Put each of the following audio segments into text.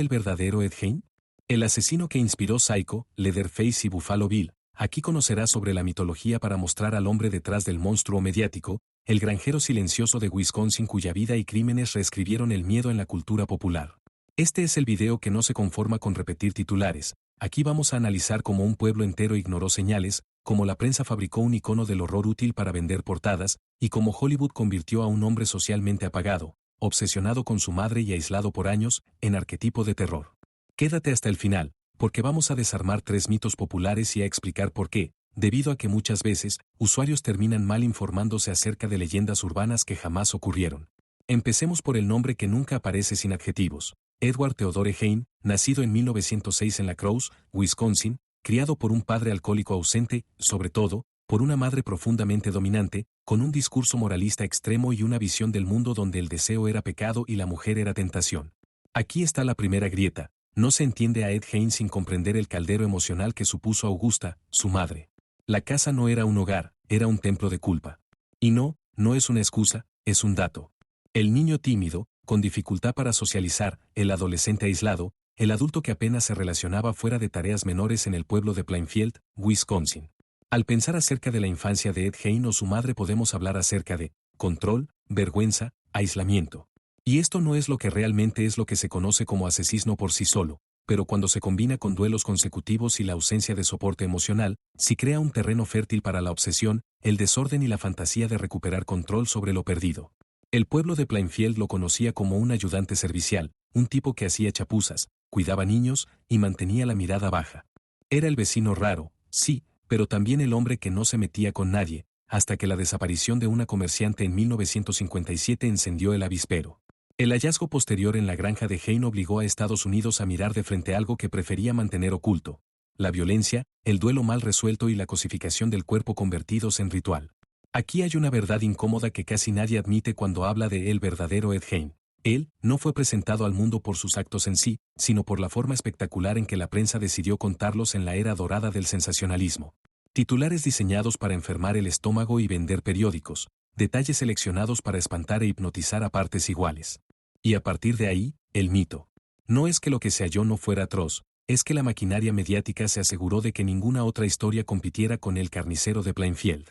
¿El verdadero Ed Gein? El asesino que inspiró Psycho, Leatherface y Buffalo Bill. Aquí conocerás sobre la mitología para mostrar al hombre detrás del monstruo mediático, el granjero silencioso de Wisconsin cuya vida y crímenes reescribieron el miedo en la cultura popular. Este es el video que no se conforma con repetir titulares. Aquí vamos a analizar cómo un pueblo entero ignoró señales, cómo la prensa fabricó un icono del horror útil para vender portadas, y cómo Hollywood convirtió a un hombre socialmente apagado, obsesionado con su madre y aislado por años, en arquetipo de terror. Quédate hasta el final, porque vamos a desarmar 3 mitos populares y a explicar por qué, debido a que muchas veces, usuarios terminan mal informándose acerca de leyendas urbanas que jamás ocurrieron. Empecemos por el nombre que nunca aparece sin adjetivos. Edward Theodore Gein, nacido en 1906 en La Crosse, Wisconsin, criado por un padre alcohólico ausente, sobre todo, por una madre profundamente dominante, con un discurso moralista extremo y una visión del mundo donde el deseo era pecado y la mujer era tentación. Aquí está la primera grieta. No se entiende a Ed Gein sin comprender el caldero emocional que supuso Augusta, su madre. La casa no era un hogar, era un templo de culpa. Y no es una excusa, es un dato. El niño tímido, con dificultad para socializar, el adolescente aislado, el adulto que apenas se relacionaba fuera de tareas menores en el pueblo de Plainfield, Wisconsin. Al pensar acerca de la infancia de Ed Gein o su madre podemos hablar acerca de control, vergüenza, aislamiento. Y esto no es lo que realmente es lo que se conoce como asesismo por sí solo, pero cuando se combina con duelos consecutivos y la ausencia de soporte emocional, sí crea un terreno fértil para la obsesión, el desorden y la fantasía de recuperar control sobre lo perdido. El pueblo de Plainfield lo conocía como un ayudante servicial, un tipo que hacía chapuzas, cuidaba niños y mantenía la mirada baja. Era el vecino raro, sí, pero también el hombre que no se metía con nadie, hasta que la desaparición de una comerciante en 1957 encendió el avispero. El hallazgo posterior en la granja de Gein obligó a Estados Unidos a mirar de frente algo que prefería mantener oculto: la violencia, el duelo mal resuelto y la cosificación del cuerpo convertidos en ritual. Aquí hay una verdad incómoda que casi nadie admite cuando habla de el verdadero Ed Gein. Él no fue presentado al mundo por sus actos en sí, sino por la forma espectacular en que la prensa decidió contarlos en la era dorada del sensacionalismo. Titulares diseñados para enfermar el estómago y vender periódicos, detalles seleccionados para espantar e hipnotizar a partes iguales. Y a partir de ahí, el mito. No es que lo que se halló no fuera atroz, es que la maquinaria mediática se aseguró de que ninguna otra historia compitiera con el carnicero de Plainfield.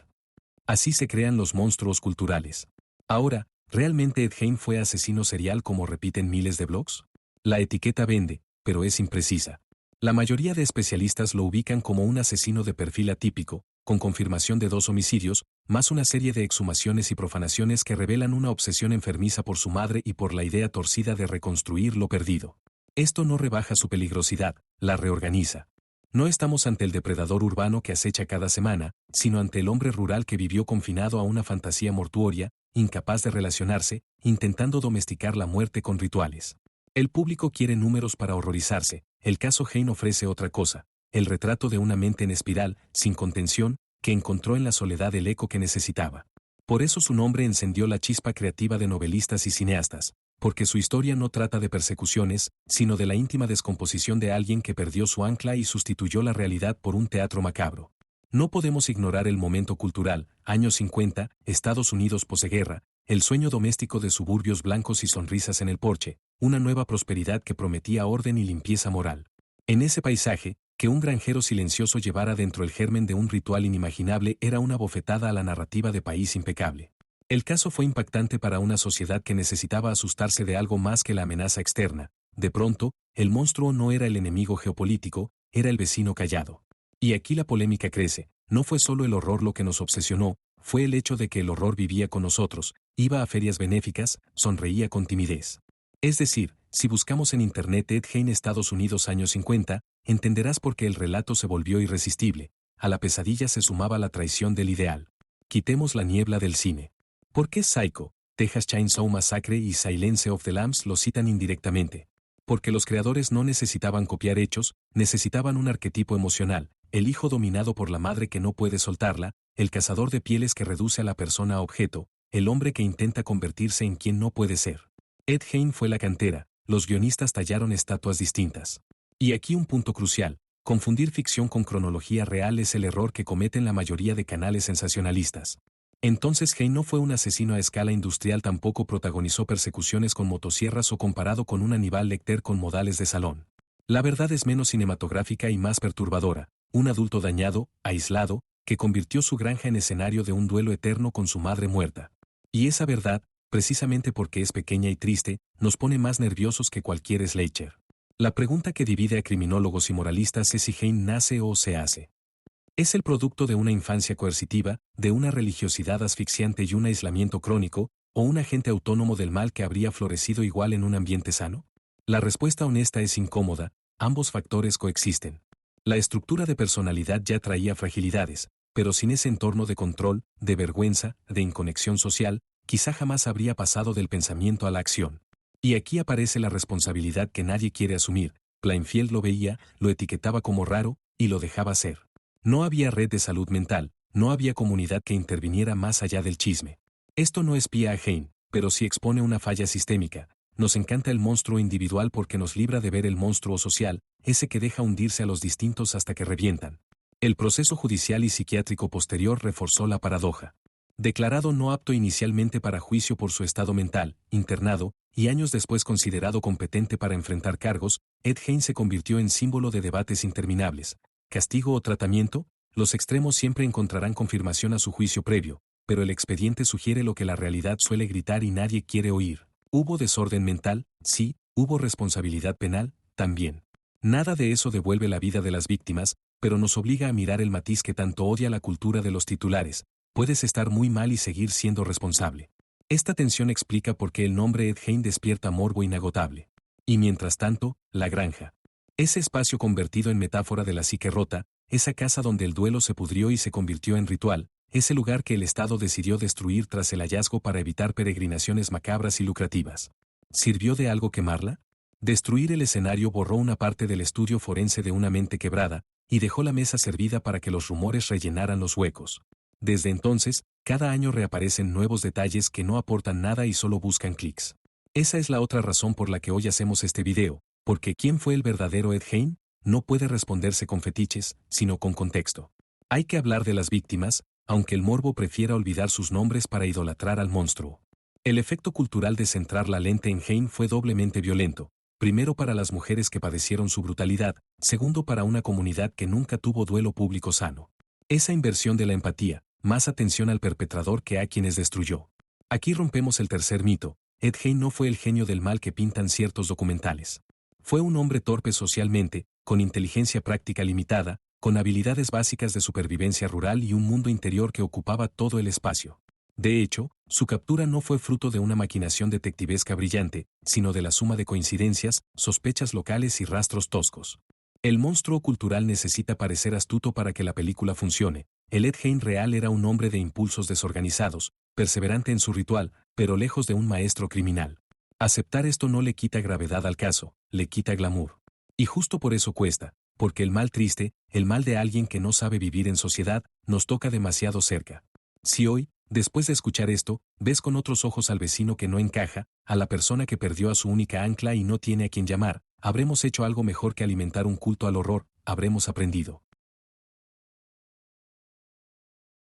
Así se crean los monstruos culturales. Ahora, ¿realmente Ed Gein fue asesino serial como repiten miles de blogs? La etiqueta vende, pero es imprecisa. La mayoría de especialistas lo ubican como un asesino de perfil atípico, con confirmación de 2 homicidios, más una serie de exhumaciones y profanaciones que revelan una obsesión enfermiza por su madre y por la idea torcida de reconstruir lo perdido. Esto no rebaja su peligrosidad, la reorganiza. No estamos ante el depredador urbano que acecha cada semana, sino ante el hombre rural que vivió confinado a una fantasía mortuoria, incapaz de relacionarse, intentando domesticar la muerte con rituales. El público quiere números para horrorizarse, el caso Gein ofrece otra cosa: el retrato de una mente en espiral, sin contención, que encontró en la soledad el eco que necesitaba. Por eso su nombre encendió la chispa creativa de novelistas y cineastas, porque su historia no trata de persecuciones, sino de la íntima descomposición de alguien que perdió su ancla y sustituyó la realidad por un teatro macabro. No podemos ignorar el momento cultural: años 50, Estados Unidos posguerra, el sueño doméstico de suburbios blancos y sonrisas en el porche, una nueva prosperidad que prometía orden y limpieza moral. En ese paisaje, que un granjero silencioso llevara dentro el germen de un ritual inimaginable era una bofetada a la narrativa de país impecable. El caso fue impactante para una sociedad que necesitaba asustarse de algo más que la amenaza externa. De pronto, el monstruo no era el enemigo geopolítico, era el vecino callado. Y aquí la polémica crece: no fue solo el horror lo que nos obsesionó, fue el hecho de que el horror vivía con nosotros, iba a ferias benéficas, sonreía con timidez. Es decir, si buscamos en Internet Ed Gein Estados Unidos años 50, entenderás por qué el relato se volvió irresistible. A la pesadilla se sumaba la traición del ideal. Quitemos la niebla del cine. ¿Por qué Psycho, Texas Chainsaw Massacre y Silence of the Lambs lo citan indirectamente? Porque los creadores no necesitaban copiar hechos, necesitaban un arquetipo emocional: el hijo dominado por la madre que no puede soltarla, el cazador de pieles que reduce a la persona a objeto, el hombre que intenta convertirse en quien no puede ser. Ed Gein fue la cantera, los guionistas tallaron estatuas distintas. Y aquí un punto crucial: confundir ficción con cronología real es el error que cometen la mayoría de canales sensacionalistas. Entonces Hein no fue un asesino a escala industrial, tampoco protagonizó persecuciones con motosierras o comparado con un Aníbal Lecter con modales de salón. La verdad es menos cinematográfica y más perturbadora, un adulto dañado, aislado, que convirtió su granja en escenario de un duelo eterno con su madre muerta. Y esa verdad, precisamente porque es pequeña y triste, nos pone más nerviosos que cualquier slasher. La pregunta que divide a criminólogos y moralistas es si Hein nace o se hace. ¿Es el producto de una infancia coercitiva, de una religiosidad asfixiante y un aislamiento crónico, o un agente autónomo del mal que habría florecido igual en un ambiente sano? La respuesta honesta es incómoda, ambos factores coexisten. La estructura de personalidad ya traía fragilidades, pero sin ese entorno de control, de vergüenza, de inconexión social, quizá jamás habría pasado del pensamiento a la acción. Y aquí aparece la responsabilidad que nadie quiere asumir. Plainfield lo veía, lo etiquetaba como raro, y lo dejaba ser. No había red de salud mental, no había comunidad que interviniera más allá del chisme. Esto no espía a Hein, pero sí expone una falla sistémica. Nos encanta el monstruo individual porque nos libra de ver el monstruo social, ese que deja hundirse a los distintos hasta que revientan. El proceso judicial y psiquiátrico posterior reforzó la paradoja. Declarado no apto inicialmente para juicio por su estado mental, internado, y años después considerado competente para enfrentar cargos, Ed Hein se convirtió en símbolo de debates interminables. ¿Castigo o tratamiento? Los extremos siempre encontrarán confirmación a su juicio previo, pero el expediente sugiere lo que la realidad suele gritar y nadie quiere oír. ¿Hubo desorden mental? Sí. ¿Hubo responsabilidad penal? También. Nada de eso devuelve la vida de las víctimas, pero nos obliga a mirar el matiz que tanto odia la cultura de los titulares. Puedes estar muy mal y seguir siendo responsable. Esta tensión explica por qué el nombre Ed Hein despierta morbo inagotable. Y mientras tanto, la granja. Ese espacio convertido en metáfora de la psique rota, esa casa donde el duelo se pudrió y se convirtió en ritual, ese lugar que el Estado decidió destruir tras el hallazgo para evitar peregrinaciones macabras y lucrativas. ¿Sirvió de algo quemarla? Destruir el escenario borró una parte del estudio forense de una mente quebrada, y dejó la mesa servida para que los rumores rellenaran los huecos. Desde entonces, cada año reaparecen nuevos detalles que no aportan nada y solo buscan clics. Esa es la otra razón por la que hoy hacemos este video, porque ¿quién fue el verdadero Ed Hein? No puede responderse con fetiches, sino con contexto. Hay que hablar de las víctimas, aunque el morbo prefiera olvidar sus nombres para idolatrar al monstruo. El efecto cultural de centrar la lente en Hein fue doblemente violento. Primero para las mujeres que padecieron su brutalidad, segundo para una comunidad que nunca tuvo duelo público sano. Esa inversión de la empatía, más atención al perpetrador que a quienes destruyó. Aquí rompemos el tercer mito. Ed Hein no fue el genio del mal que pintan ciertos documentales. Fue un hombre torpe socialmente, con inteligencia práctica limitada, con habilidades básicas de supervivencia rural y un mundo interior que ocupaba todo el espacio. De hecho, su captura no fue fruto de una maquinación detectivesca brillante, sino de la suma de coincidencias, sospechas locales y rastros toscos. El monstruo cultural necesita parecer astuto para que la película funcione. El Ed Hein real era un hombre de impulsos desorganizados, perseverante en su ritual, pero lejos de un maestro criminal. Aceptar esto no le quita gravedad al caso, le quita glamour. Y justo por eso cuesta, porque el mal triste, el mal de alguien que no sabe vivir en sociedad, nos toca demasiado cerca. Si hoy, después de escuchar esto, ves con otros ojos al vecino que no encaja, a la persona que perdió a su única ancla y no tiene a quien llamar, habremos hecho algo mejor que alimentar un culto al horror, habremos aprendido.